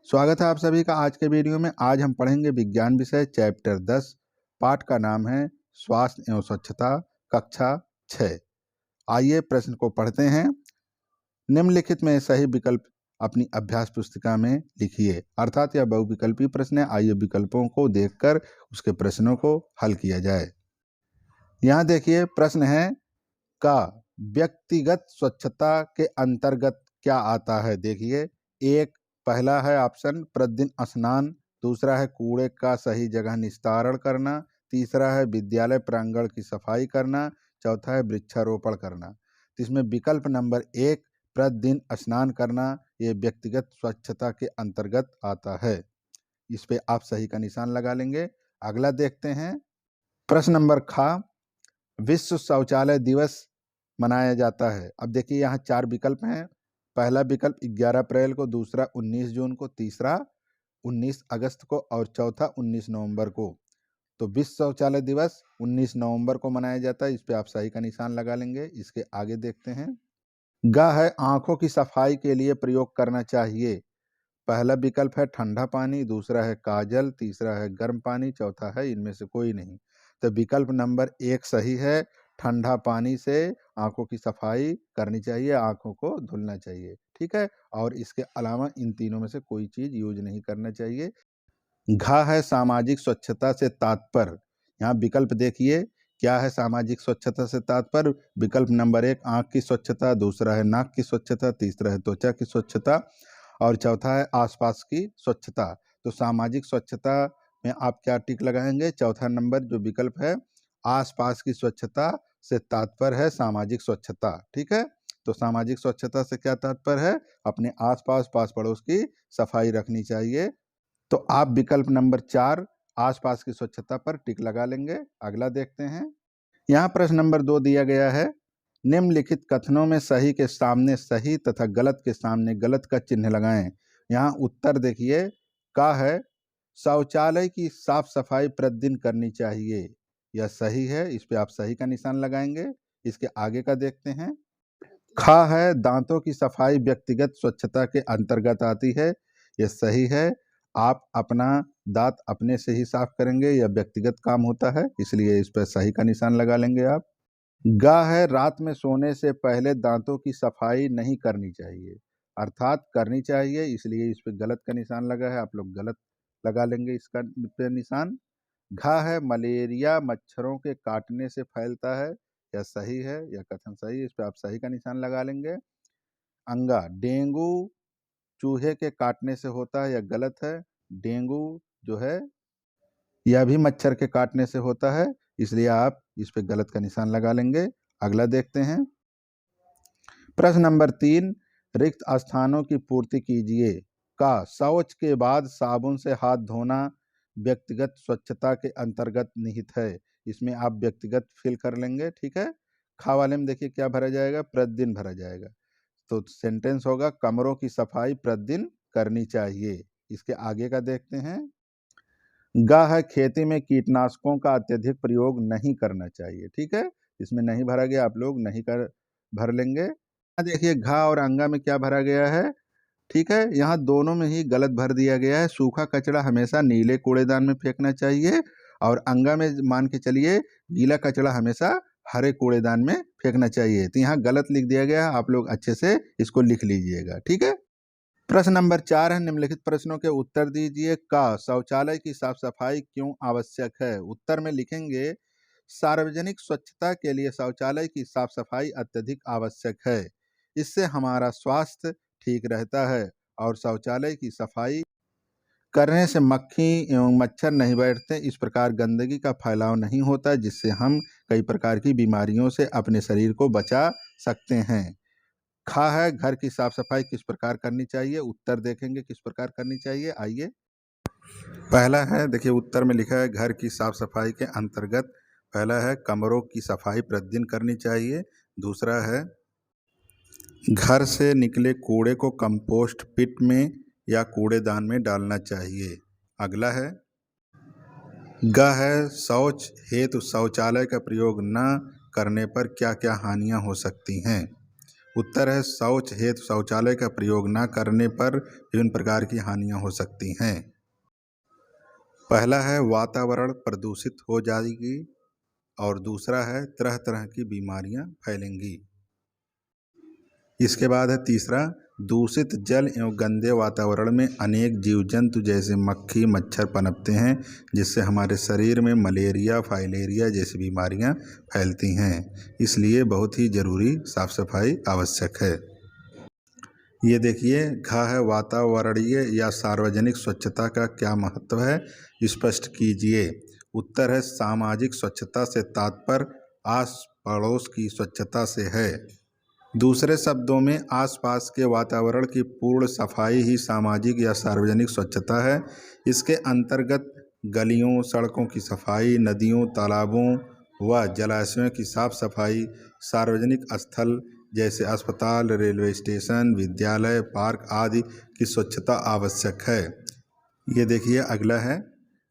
स्वागत है आप सभी का आज के वीडियो में। आज हम पढ़ेंगे विज्ञान विषय चैप्टर 10। पाठ का नाम है स्वास्थ्य एवं स्वच्छता, कक्षा 6। आइए प्रश्न को पढ़ते हैं। निम्नलिखित में सही विकल्प अपनी अभ्यास पुस्तिका में लिखिए। अर्थात यह बहुविकल्पी प्रश्न है। आइए विकल्पों को देखकर उसके प्रश्नों को हल किया जाए। यहाँ देखिए प्रश्न है का व्यक्तिगत स्वच्छता के अंतर्गत क्या आता है। देखिए एक पहला है ऑप्शन प्रतिदिन स्नान, दूसरा है कूड़े का सही जगह निस्तारण करना, तीसरा है विद्यालय प्रांगण की सफाई करना, चौथा है वृक्षारोपण करना। तो इसमें विकल्प नंबर 1 प्रतिदिन स्नान करना ये व्यक्तिगत स्वच्छता के अंतर्गत आता है। इस पे आप सही का निशान लगा लेंगे। अगला देखते हैं प्रश्न नंबर खा विश्व शौचालय दिवस मनाया जाता है। अब देखिए यहाँ 4 विकल्प हैं। पहला विकल्प 11 अप्रैल को, दूसरा 19 जून को, तीसरा 19 अगस्त को और चौथा 19 नवंबर को। तो विश्व शौचालय दिवस 19 नवंबर को मनाया जाता है। इस पे आप सही का निशान लगा लेंगे। इसके आगे देखते हैं। ग है आंखों की सफाई के लिए प्रयोग करना चाहिए। पहला विकल्प है ठंडा पानी, दूसरा है काजल, तीसरा है गर्म पानी, चौथा है इनमें से कोई नहीं। तो विकल्प नंबर 1 सही है। ठंडा पानी से आंखों की सफाई करनी चाहिए, आंखों को धुलना चाहिए, ठीक है। और इसके अलावा इन तीनों में से कोई चीज यूज नहीं करना चाहिए। घा है सामाजिक स्वच्छता से तात्पर्य। यहाँ विकल्प देखिए क्या है सामाजिक स्वच्छता से तात्पर्य। विकल्प नंबर 1 आंख की स्वच्छता, दूसरा है नाक की स्वच्छता, तीसरा है त्वचा की स्वच्छता और चौथा है आसपास की स्वच्छता। तो सामाजिक स्वच्छता में आप क्या टिक लगाएंगे। चौथा नंबर जो विकल्प है आसपास की स्वच्छता से तात्पर्य है सामाजिक स्वच्छता, ठीक है। तो सामाजिक स्वच्छता से क्या तात्पर्य है, अपने आसपास पास पड़ोस की सफाई रखनी चाहिए। तो आप विकल्प नंबर 4 आसपास की स्वच्छता पर टिक लगा लेंगे। अगला देखते हैं। यहाँ प्रश्न नंबर 2 दिया गया है। निम्नलिखित कथनों में सही के सामने सही तथा गलत के सामने गलत का चिन्ह लगाएं। यहाँ उत्तर देखिए का है शौचालय की साफ सफाई प्रतिदिन करनी चाहिए। यह सही है। इस पे आप सही का निशान लगाएंगे। इसके आगे का देखते हैं। खा है दांतों की सफाई व्यक्तिगत स्वच्छता के अंतर्गत आती है। यह सही है। आप अपना दांत अपने से ही साफ करेंगे, यह व्यक्तिगत काम होता है, इसलिए इस पर सही का निशान लगा लेंगे आप। गा है रात में सोने से पहले दांतों की सफाई नहीं करनी चाहिए, अर्थात करनी चाहिए, इसलिए इस पे गलत का निशान लगा है। आप लोग गलत लगा लेंगे इसका पे निशान। घा है मलेरिया मच्छरों के काटने से फैलता है। यह सही है, यह कथन सही है, इस पे आप सही का निशान लगा लेंगे। अंगा डेंगू चूहे के काटने से होता है, यह गलत है। डेंगू जो है यह भी मच्छर के काटने से होता है, इसलिए आप इस पे गलत का निशान लगा लेंगे। अगला देखते हैं। प्रश्न नंबर 3 रिक्त स्थानों की पूर्ति कीजिए। का शौच के बाद साबुन से हाथ धोना व्यक्तिगत स्वच्छता के अंतर्गत निहित है। इसमें आप व्यक्तिगत फिल कर लेंगे, ठीक है। खा वाले में देखिए क्या भरा जाएगा, प्रतिदिन भरा जाएगा। तो सेंटेंस होगा कमरों की सफाई प्रतिदिन करनी चाहिए। इसके आगे का देखते हैं। गा है खेती में कीटनाशकों का अत्यधिक प्रयोग नहीं करना चाहिए, ठीक है। इसमें नहीं भरा गया, आप लोग नहीं कर भर लेंगे। देखिए घा और अंगा में क्या भरा गया है, ठीक है। यहाँ दोनों में ही गलत भर दिया गया है। सूखा कचरा हमेशा नीले कूड़ेदान में फेंकना चाहिए और अंगा में मान के चलिए गीला कचरा हमेशा हरे कूड़ेदान में फेंकना चाहिए। तो यहाँ गलत लिख दिया गया है, आप लोग अच्छे से इसको लिख लीजिएगा, ठीक है। प्रश्न नंबर 4 है निम्नलिखित प्रश्नों के उत्तर दीजिए। का शौचालय की साफ सफाई क्यों आवश्यक है। उत्तर में लिखेंगे सार्वजनिक स्वच्छता के लिए शौचालय की साफ सफाई अत्यधिक आवश्यक है। इससे हमारा स्वास्थ्य ठीक रहता है और शौचालय की सफाई करने से मक्खी एवं मच्छर नहीं बैठते। इस प्रकार गंदगी का फैलाव नहीं होता, जिससे हम कई प्रकार की बीमारियों से अपने शरीर को बचा सकते हैं। खा है घर की साफ सफाई किस प्रकार करनी चाहिए। उत्तर देखेंगे किस प्रकार करनी चाहिए। आइए पहला है देखिए उत्तर में लिखा है घर की साफ सफाई के अंतर्गत पहला है कमरों की सफाई प्रतिदिन करनी चाहिए। दूसरा है घर से निकले कूड़े को कंपोस्ट पिट में या कूड़ेदान में डालना चाहिए। अगला है ग है शौच हेतु शौचालय का प्रयोग न करने पर क्या क्या हानियां हो सकती हैं। उत्तर है शौच हेतु शौचालय का प्रयोग न करने पर विभिन्न प्रकार की हानियां हो सकती हैं। पहला है वातावरण प्रदूषित हो जाएगी और दूसरा है तरह तरह की बीमारियां फैलेंगी। इसके बाद है तीसरा, दूषित जल एवं गंदे वातावरण में अनेक जीव जंतु जैसे मक्खी मच्छर पनपते हैं, जिससे हमारे शरीर में मलेरिया फाइलेरिया जैसी बीमारियां फैलती हैं। इसलिए बहुत ही ज़रूरी साफ सफाई आवश्यक है। ये देखिए, घ है वातावरणीय या सार्वजनिक स्वच्छता का क्या महत्व है, स्पष्ट कीजिए। उत्तर है सामाजिक स्वच्छता से तात्पर्य आस पड़ोस की स्वच्छता से है। दूसरे शब्दों में आसपास के वातावरण की पूर्ण सफाई ही सामाजिक या सार्वजनिक स्वच्छता है। इसके अंतर्गत गलियों सड़कों की सफाई, नदियों तालाबों व जलाशयों की साफ सफाई, सार्वजनिक स्थल जैसे अस्पताल रेलवे स्टेशन विद्यालय पार्क आदि की स्वच्छता आवश्यक है। ये देखिए अगला है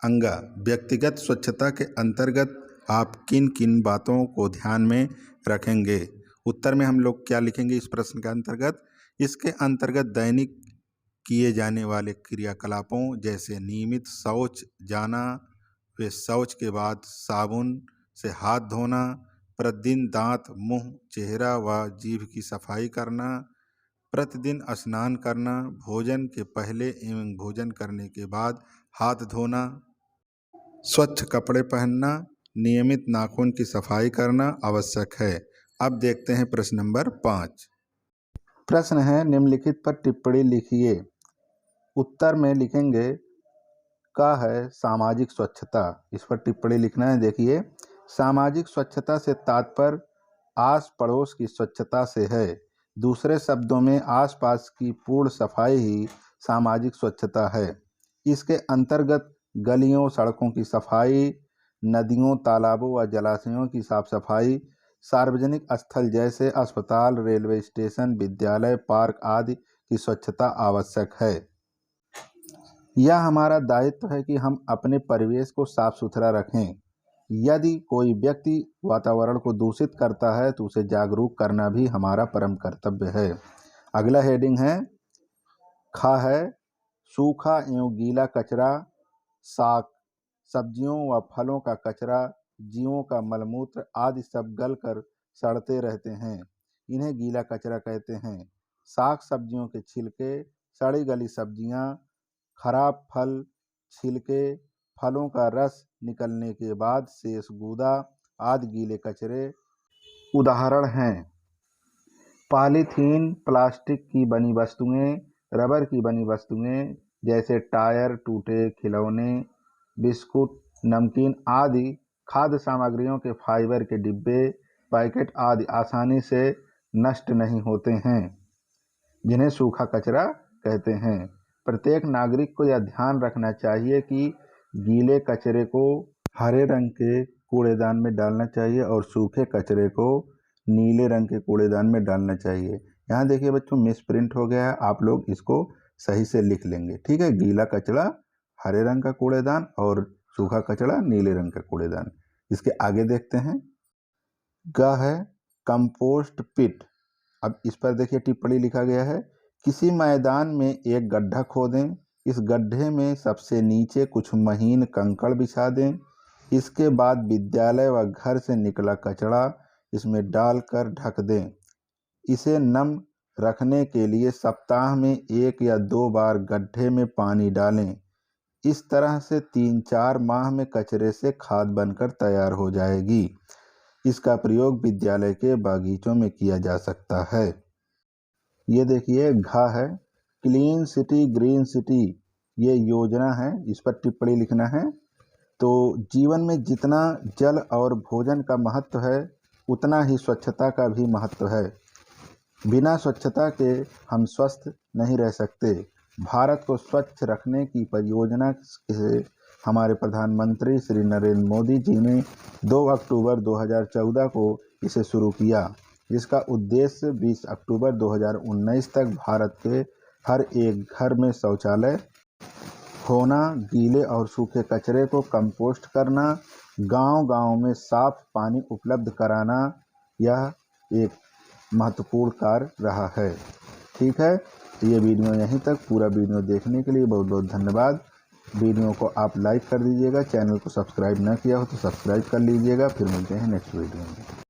अंगा, व्यक्तिगत स्वच्छता के अंतर्गत आप किन किन बातों को ध्यान में रखेंगे। उत्तर में हम लोग क्या लिखेंगे इस प्रश्न के अंतर्गत। इसके अंतर्गत दैनिक किए जाने वाले क्रियाकलापों जैसे नियमित शौच जाना, वे शौच के बाद साबुन से हाथ धोना, प्रतिदिन दांत मुंह चेहरा व जीभ की सफाई करना, प्रतिदिन स्नान करना, भोजन के पहले एवं भोजन करने के बाद हाथ धोना, स्वच्छ कपड़े पहनना, नियमित नाखून की सफाई करना आवश्यक है। अब देखते हैं प्रश्न नंबर 5। प्रश्न है निम्नलिखित पर टिप्पणी लिखिए। उत्तर में लिखेंगे का है सामाजिक स्वच्छता, इस पर टिप्पणी लिखना है। देखिए, सामाजिक स्वच्छता से तात्पर्य आस पड़ोस की स्वच्छता से है। दूसरे शब्दों में आसपास की पूर्ण सफाई ही सामाजिक स्वच्छता है। इसके अंतर्गत गलियों सड़कों की सफाई, नदियों तालाबों व जलाशयों की साफ सफाई, सार्वजनिक स्थल जैसे अस्पताल रेलवे स्टेशन विद्यालय पार्क आदि की स्वच्छता आवश्यक है। यह हमारा दायित्व है कि हम अपने परिवेश को साफ सुथरा रखें। यदि कोई व्यक्ति वातावरण को दूषित करता है तो उसे जागरूक करना भी हमारा परम कर्तव्य है। अगला हेडिंग है खा है सूखा एवं गीला कचरा, साग सब्जियों व फलों का कचरा, जीवों का मलमूत्र आदि सब गलकर सड़ते रहते हैं, इन्हें गीला कचरा कहते हैं। साग सब्जियों के छिलके, सड़ी गली सब्जियां, खराब फल, छिलके, फलों का रस निकलने के बाद शेष गूदा आदि गीले कचरे उदाहरण हैं। पॉलीथीन, प्लास्टिक की बनी वस्तुएं, रबर की बनी वस्तुएं जैसे टायर, टूटे खिलौने, बिस्कुट, नमकीन आदि, खाद्य सामग्रियों के फाइबर के डिब्बे, पैकेट आदि आसानी से नष्ट नहीं होते हैं, जिन्हें सूखा कचरा कहते हैं। प्रत्येक नागरिक को यह ध्यान रखना चाहिए कि गीले कचरे को हरे रंग के कूड़ेदान में डालना चाहिए और सूखे कचरे को नीले रंग के कूड़ेदान में डालना चाहिए। यहाँ देखिए बच्चों मिस प्रिंट हो गया है, आप लोग इसको सही से लिख लेंगे, ठीक है। गीला कचरा हरे रंग का कूड़ेदान और सूखा कचरा नीले रंग का कूड़ेदान। इसके आगे देखते हैं। ग है कंपोस्ट पिट। अब इस पर देखिए टिप्पणी लिखा गया है, किसी मैदान में एक गड्ढा खोदें, इस गड्ढे में सबसे नीचे कुछ महीन कंकड़ बिछा दें, इसके बाद विद्यालय व घर से निकला कचरा इसमें डालकर ढक दें। इसे नम रखने के लिए सप्ताह में 1 या 2 बार गड्ढे में पानी डालें। इस तरह से 3-4 माह में कचरे से खाद बनकर तैयार हो जाएगी। इसका प्रयोग विद्यालय के बागीचों में किया जा सकता है। ये देखिए घ है क्लीन सिटी ग्रीन सिटी, ये योजना है, इस पर टिप्पणी लिखना है। तो जीवन में जितना जल और भोजन का महत्व है उतना ही स्वच्छता का भी महत्व है। बिना स्वच्छता के हम स्वस्थ नहीं रह सकते। भारत को स्वच्छ रखने की परियोजना से हमारे प्रधानमंत्री श्री नरेंद्र मोदी जी ने 2 अक्टूबर 2014 को इसे शुरू किया, जिसका उद्देश्य 20 अक्टूबर 2019 तक भारत के हर एक घर में शौचालय होना, गीले और सूखे कचरे को कंपोस्ट करना, गांव-गांव में साफ पानी उपलब्ध कराना, यह एक महत्वपूर्ण कार्य रहा है। ठीक है, तो ये वीडियो यहीं तक। पूरा वीडियो देखने के लिए बहुत बहुत धन्यवाद। वीडियो को आप लाइक कर दीजिएगा, चैनल को सब्सक्राइब ना किया हो तो सब्सक्राइब कर लीजिएगा। फिर मिलते हैं नेक्स्ट वीडियो में।